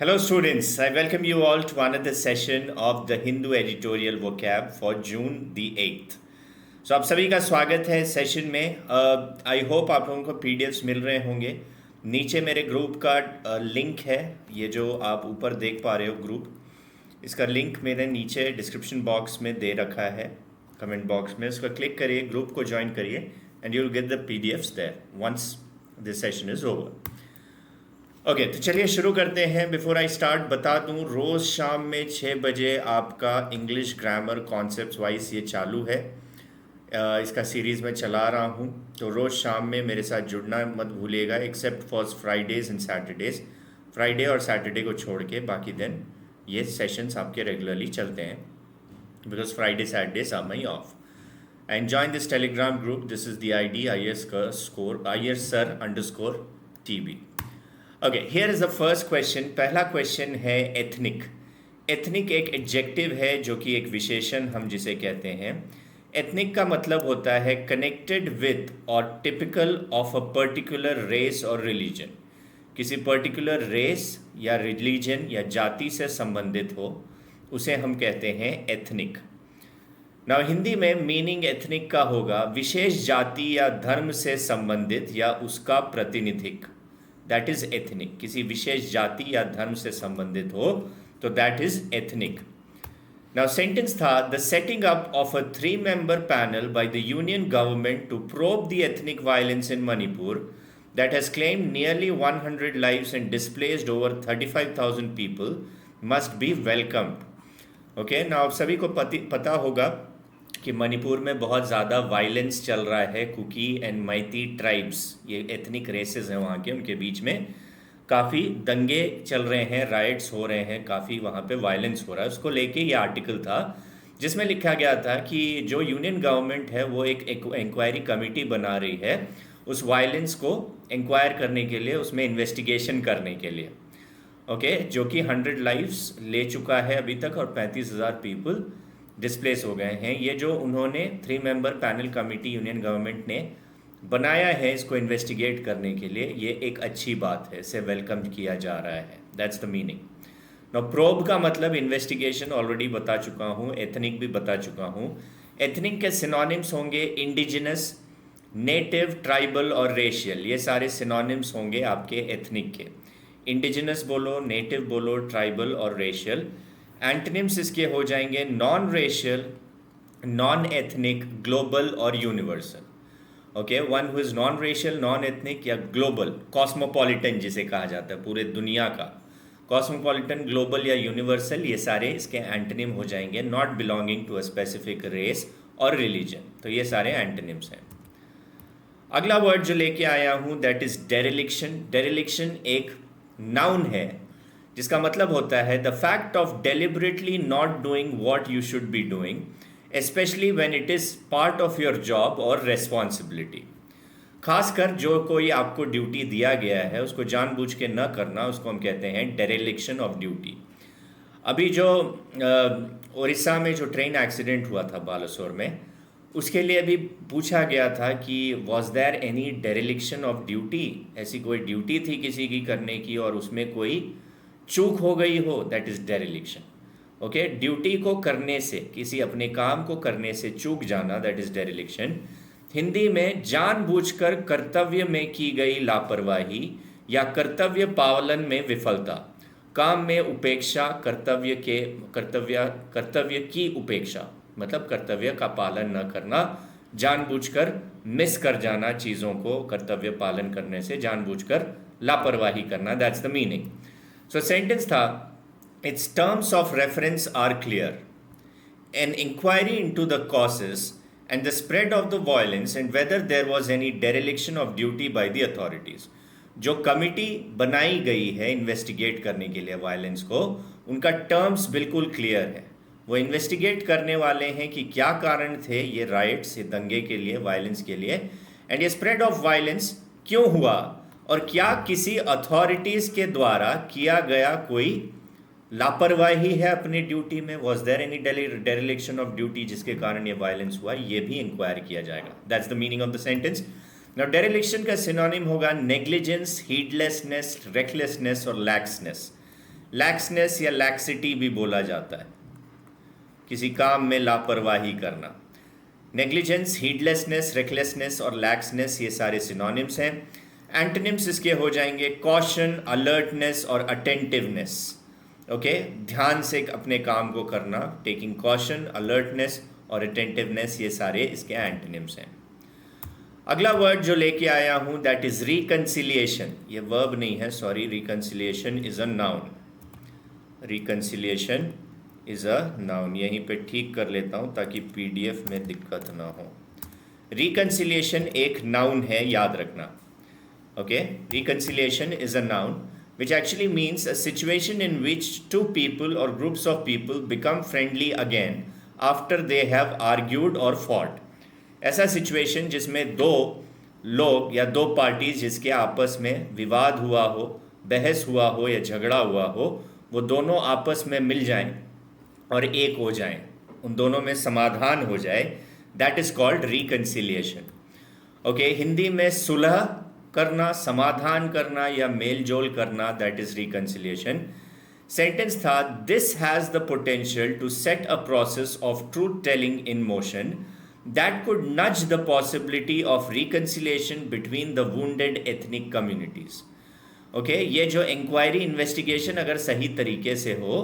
Hello, students. I welcome you all to another session of the Hindu editorial vocab for June the 8th. So, आप सभी का स्वागत है session में। I hope आप लोगों को पीडीएफ्स मिल रहे होंगे। नीचे मेरे ग्रुप का लिंक है, ये जो आप ऊपर देख पा रहे हो ग्रुप, इसका लिंक मैंने नीचे डिस्क्रिप्शन बॉक्स में दे रखा है, कमेंट बॉक्स में। उसका क्लिक करिए, ग्रुप को ज्वाइन करिए and you will get the PDFs there once this session is over. Okay, तो चलिए शुरू करते हैं। बिफोर आई स्टार्ट बता दूं, रोज़ शाम में 6 बजे आपका इंग्लिश ग्रामर कॉन्सेप्ट्स वाइज ये चालू है। इसका सीरीज़ में चला रहा हूं, तो रोज़ शाम में मेरे साथ जुड़ना मत भूलिएगा, except for Fridays and Saturdays. Friday और सैटरडे को छोड़ के बाकी दिन ये सेशंस आपके रेगुलरली चलते हैं, because Friday Saturdays are my off. And join this Telegram group, this is the ID IRSSR_TB। Okay, here is the first question. पहला क्वेश्चन है एथनिक। एथनिक एक एडजेक्टिव है जो कि एक विशेषण हम जिसे कहते हैं। एथनिक का मतलब होता है कनेक्टेड विथ और typical of a particular race और रिलीजन। किसी पर्टिकुलर रेस या रिलीजन या जाति से संबंधित हो, उसे हम कहते हैं एथनिक। ना हिंदी में मीनिंग एथनिक का होगा विशेष जाति या धर्म से संबंधित या उसका प्रतिनिधिक, दैट इज एथनिक। किसी विशेष जाति या धर्म से संबंधित हो तो that is ethnic. Now sentence था, the setting up of a 3-member panel by the union government to probe the ethnic violence in Manipur that has claimed nearly 100 lives and displaced over 35,000 people must be welcomed. Okay, now आप सभी को पता होगा कि मणिपुर में बहुत ज़्यादा violence चल रहा है। कुकी एंड मैती ट्राइब्स, ये एथनिक रेसेस हैं वहाँ के, उनके बीच में काफ़ी दंगे चल रहे हैं, राइट्स हो रहे हैं, काफ़ी वहाँ पे वायलेंस हो रहा है। उसको लेके ये आर्टिकल था जिसमें लिखा गया था कि जो यूनियन गवर्नमेंट है वो एक इंक्वायरी कमेटी बना रही है उस वायलेंस को इंक्वायर करने के लिए, उसमें इन्वेस्टिगेशन करने के लिए। ओके, जो कि 100 लाइव्स ले चुका है अभी तक और 35,000 पीपल डिस्प्लेस हो गए हैं। ये जो उन्होंने 3-member panel committee union government ने बनाया है इसको इन्वेस्टिगेट करने के लिए, ये एक अच्छी बात है, इसे वेलकम किया जा रहा है। That's the meaning. Now probe का मतलब इन्वेस्टिगेशन ऑलरेडी बता चुका हूँ, एथनिक भी बता चुका हूँ। एथनिक के सिनोनिम्स होंगे इंडिजिनस, नेटिव, ट्राइबल और रेशियल। ये सारे सिनोनिम्स होंगे आपके एथनिक के। इंडिजिनस बोलो, नेटिव बोलो, ट्राइबल और रेशियल। एंटनिम्स इसके हो जाएंगे non racial, non ethnic, global और universal. Okay, one who is non racial, non ethnic या ग्लोबल, कॉस्मोपॉलिटन जिसे कहा जाता है, पूरे दुनिया का। कॉस्मोपॉलिटन, ग्लोबल या यूनिवर्सल, ये सारे इसके एंटनिम हो जाएंगे, not belonging to a specific race और रिलीजन। तो ये सारे एंटनिम्स हैं। अगला वर्ड जो लेके आया हूँ दैट इज डेरिलिक्शन। डेरिलिक्शन एक नाउन है जिसका मतलब होता है the fact of deliberately not doing what you should be doing, especially when it is part of your job और रेस्पॉन्सिबिलिटी। खासकर जो कोई आपको ड्यूटी दिया गया है उसको जानबूझ के न करना, उसको हम कहते हैं डेरिलिक्शन ऑफ ड्यूटी। अभी जो उड़ीसा में जो ट्रेन एक्सीडेंट हुआ था बालासोर में, उसके लिए भी पूछा गया था कि was there any dereliction of duty, ऐसी कोई ड्यूटी थी किसी की करने की और उसमें कोई चूक हो गई हो, दैट इज डेरिलिक्शन। ओके, ड्यूटी को करने से, किसी अपने काम को करने से चूक जाना, दैट इज डेरिलिक्शन। हिंदी में जानबूझकर कर्तव्य में की गई लापरवाही या कर्तव्य पालन में विफलता, काम में उपेक्षा, कर्तव्य की उपेक्षा, मतलब कर्तव्य का पालन न करना, जानबूझकर मिस कर जाना चीज़ों को, कर्तव्य पालन करने से जानबूझकर लापरवाही करना, that's the meaning. So sentence था, its terms of reference are clear. An inquiry into the causes and the spread of the violence and whether there was any dereliction of duty by the authorities. जो committee बनाई गई है investigate करने के लिए violence को, उनका terms बिल्कुल क्लियर है। वो इन्वेस्टिगेट करने वाले हैं कि क्या कारण थे ये राइट्स, ये दंगे के लिए, वायलेंस के लिए, एंड ये स्प्रेड ऑफ वायलेंस क्यों हुआ और क्या किसी अथॉरिटीज़ के द्वारा किया गया कोई लापरवाही है अपनी ड्यूटी में, was there any dereliction of duty जिसके कारण ये वायलेंस हुआ, ये भी इंक्वायर किया जाएगा। That's the meaning of the sentence. Now dereliction का सिनोनिम होगा नेग्लिजेंस, हीडलेसनेस, रेकलेसनेस और लैक्सनेस। लैक्सनेस या लैक्सिटी भी बोला जाता है, किसी काम में लापरवाही करना। नेग्लिजेंस, हीडलेसनेस, रेकलेसनेस और लैक्सनेस ये सारे सिनोनिम्स हैं। एंटोनिम्स इसके हो जाएंगे कॉशन, अलर्टनेस और अटेंटिवनेस। ओके, ध्यान से अपने काम को करना, टेकिंग कॉशन, अलर्टनेस और अटेंटिवनेस, ये सारे इसके एंटोनिम्स हैं। अगला वर्ड जो लेके आया हूं दैट इज रिकंसिलिएशन। ये वर्ब नहीं है, sorry, reconciliation is a noun. Reconciliation is a noun, यहीं पे ठीक कर लेता हूं ताकि पीडीएफ में दिक्कत ना हो। रिकंसिलिएशन एक नाउन है, याद रखना। Okay, reconciliation is a noun which actually means a situation in which two people or groups of people become friendly again after they have argued or fought। ऐसा सिचुएशन जिसमें दो लोग या दो पार्टीज जिसके आपस में विवाद हुआ हो, बहस हुआ हो या झगड़ा हुआ हो, वो दोनों आपस में मिल जाएं और एक हो जाएं, उन दोनों में समाधान हो जाए, that is called reconciliation. Okay, Hindi में सुलह करना, समाधान करना या मेल जोल करना, दैट इज रिकंसिलिएशन। सेंटेंस था, this has the potential to set a process of truth telling in motion that could nudge the possibility of reconciliation between the wounded ethnic communities. Okay, ये जो इंक्वायरी इन्वेस्टिगेशन अगर सही तरीके से हो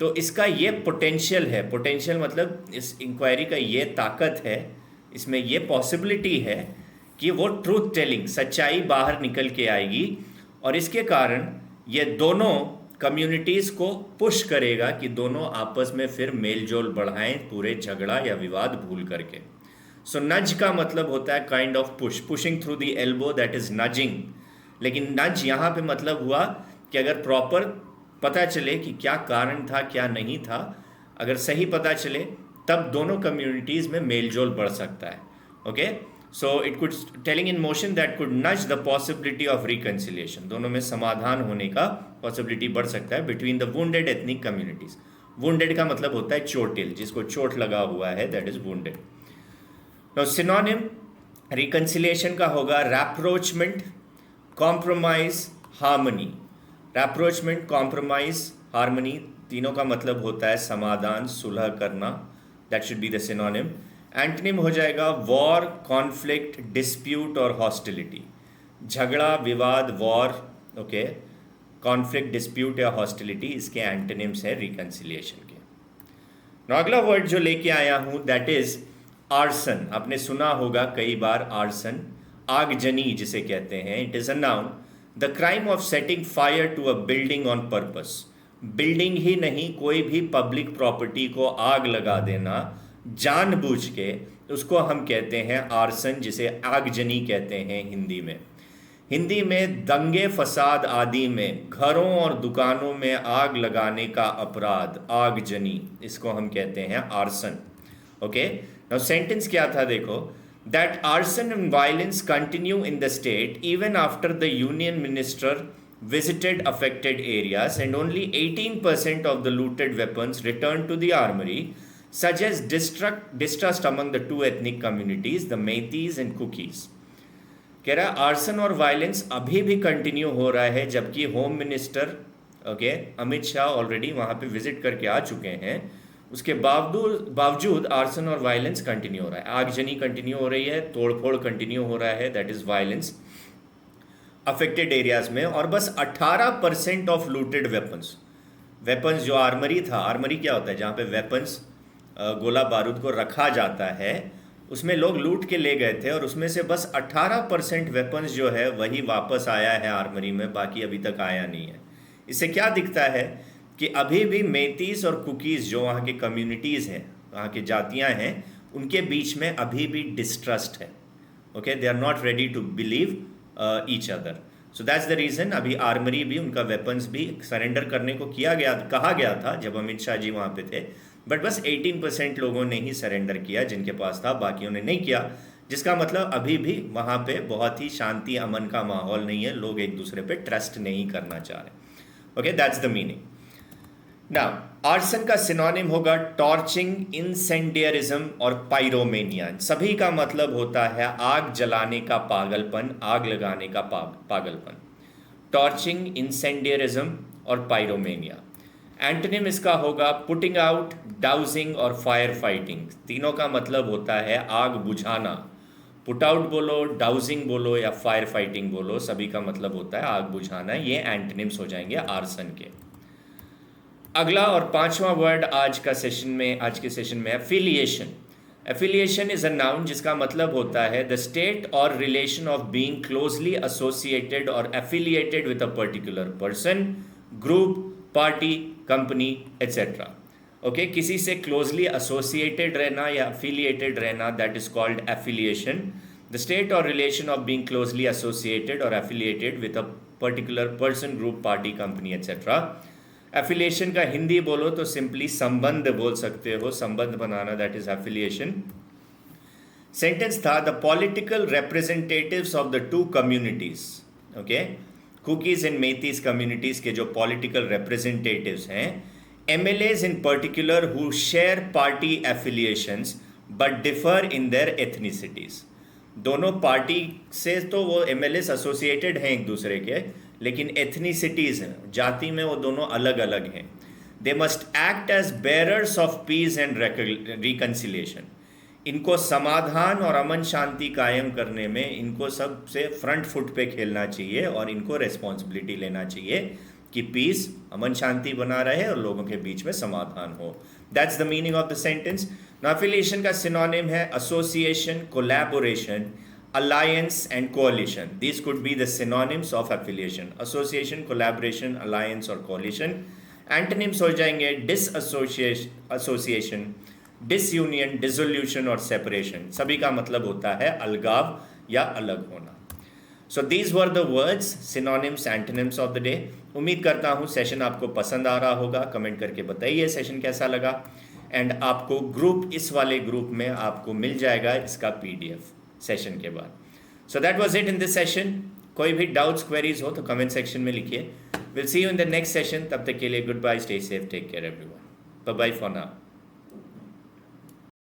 तो इसका ये पोटेंशियल है। पोटेंशियल मतलब इस इंक्वायरी का ये ताकत है, इसमें ये पॉसिबिलिटी है कि वो ट्रूथ टेलिंग, सच्चाई बाहर निकल के आएगी और इसके कारण ये दोनों कम्युनिटीज़ को पुश करेगा कि दोनों आपस में फिर मेल जोल बढ़ाएं, पूरे झगड़ा या विवाद भूल करके। सो नज का मतलब होता है kind of push, pushing through the elbow, that is nudging. लेकिन नज यहाँ पे मतलब हुआ कि अगर प्रॉपर पता चले कि क्या कारण था क्या नहीं था, अगर सही पता चले तब दोनों कम्युनिटीज़ में मेल जोल बढ़ सकता है। Okay, so it could telling in motion that could nudge the possibility of reconciliation, दोनों में समाधान होने का possibility बढ़ सकता है between the wounded ethnic communities। wounded का मतलब होता है चोटिल, जिसको चोट लगा हुआ है, that is wounded। now synonym reconciliation का होगा rapprochement, compromise, harmony। rapprochement, compromise, harmony तीनों का मतलब होता है समाधान, सुलह करना, that should be the synonym। Antonym हो जाएगा वॉर, कॉन्फ्लिक्ट, डिस्प्यूट और हॉस्टिलिटी। झगड़ा, विवाद, वॉर, ओके, कॉन्फ्लिक्ट, डिस्प्यूट या हॉस्टिलिटी इसके एंटनिम्स है रिकंसिलिएशन के। now, अगला वर्ड जो लेके आया हूं दैट इज आर्सन। आपने सुना होगा कई बार आर्सन, आगजनी जिसे कहते हैं। It is a noun, the crime of setting fire to a building on purpose. Building ही नहीं, कोई भी पब्लिक प्रॉपर्टी को आग लगा देना जानबूझ के, उसको हम कहते हैं आर्सन, जिसे आगजनी कहते हैं हिंदी में। हिंदी में दंगे फसाद आदि में घरों और दुकानों में आग लगाने का अपराध आगजनी, इसको हम कहते हैं आर्सन। ओके, नाउ सेंटेंस क्या था देखो, that arson and violence continue in the state even after the union minister visited affected areas and only 18% of the looted weapons returned to the armory, such as distrust among the two ethnic communities, the Meiteis and Kukis। कह रहा arson और violence अभी भी continue हो रहा है, जबकि home minister Amit Shah already वहाँ पे विजिट करके आ चुके हैं। उसके बावजूद आर्सन और वायलेंस कंटिन्यू हो रहा है, आगजनी कंटिन्यू हो रही है, तोड़फोड़ कंटिन्यू हो रहा है, that is violence affected areas में। और बस 18% ऑफ लूटेड वेपन्स जो आर्मरी था, आर्मरी क्या होता है, जहाँ पे वेपन्स गोला बारूद को रखा जाता है, उसमें लोग लूट के ले गए थे और उसमें से बस 18% वेपन्स जो है वही वापस आया है आर्मरी में, बाकी अभी तक आया नहीं है। इससे क्या दिखता है कि अभी भी मेतीस और कुकीज़ जो वहाँ के कम्युनिटीज़ हैं, वहाँ की जातियाँ हैं, उनके बीच में अभी भी डिस्ट्रस्ट है। Okay, they are not ready to believe each other. So that's the reason अभी आर्मरी भी, उनका वेपन्स भी सरेंडर करने को कहा गया था जब अमित शाह जी वहाँ पे थे, बट बस 18% लोगों ने ही सरेंडर किया जिनके पास था, बाकियों ने नहीं किया, जिसका मतलब अभी भी वहाँ पे बहुत ही शांति अमन का माहौल नहीं है, लोग एक दूसरे पे ट्रस्ट नहीं करना चाह रहे। Okay, that's the meaning. Now arson का सिनोनिम होगा टॉर्चिंग, इंसेंडियरिज्म और पायरोमेनिया। सभी का मतलब होता है आग जलाने का पागलपन, आग लगाने का पागलपन। टॉर्चिंग, इंसेंडियरिज्म और पायरोमेनिया। एंटोनिम इसका होगा पुटिंग आउट, डाउजिंग और फायर फाइटिंग। तीनों का मतलब होता है आग बुझाना। पुट आउट बोलो, डाउजिंग बोलो या फायर फाइटिंग बोलो, सभी का मतलब होता है आग बुझाना। ये एंटोनिम्स हो जाएंगे आर्सन के। अगला और पांचवा वर्ड आज के सेशन में affiliation. Affiliation is a noun जिसका मतलब होता है द स्टेट और relation of being closely associated और affiliated with a particular person, group, party, company etcetera. Okay, किसी से क्लोजली एसोसिएटेड रहना या एफिलिएटेड रहना, that is called affiliation. The state और relation of being closely associated और affiliated with a particular person, group, party, company etcetera. Affiliation का हिंदी बोलो तो सिंपली संबंध बोल सकते हो, संबंध बनाना, दैट इज एफिलिएशन। सेंटेंस था the political representatives of the two communities. Okay, Kukis and Meiteis communities के जो पॉलिटिकल रिप्रेजेंटेटिव्स हैं, MLAs in particular who share party affiliations but differ in their ethnicities. दोनों पार्टी से तो वो एमएलएस एसोसिएटेड हैं एक दूसरे के, लेकिन एथनिसिटीज हैं, जाति में वो दोनों अलग अलग हैं। They must act as bearers of peace and reconciliation. इनको समाधान और अमन शांति कायम करने में इनको सबसे फ्रंट फुट पे खेलना चाहिए और इनको रेस्पॉन्सिबिलिटी लेना चाहिए कि पीस, अमन शांति बना रहे और लोगों के बीच में समाधान हो। That's the meaning of the sentence. Affiliation का सिनोनिम है association, collaboration, alliance and coalition. These could be the synonyms of affiliation. Association, collaboration, alliance और coalition. Antonyms हो जाएंगे disassociation, disunion, dissolution और separation. सभी का मतलब होता है अलगाव या अलग होना। So these were the words, synonyms, antonyms of the day. उम्मीद करता हूँ सेशन आपको पसंद आ रहा होगा। कमेंट करके बताइए सेशन कैसा लगा। एंड आपको ग्रुप, इस वाले ग्रुप में आपको मिल जाएगा इसका PDF सेशन के बाद। So that was it in this session. कोई भी डाउट्स, क्वेरीज हो तो कमेंट सेक्शन में लिखिए। Will see you in the next session. तब तक के लिए good bye, stay safe, take care everyone, bye bye for now.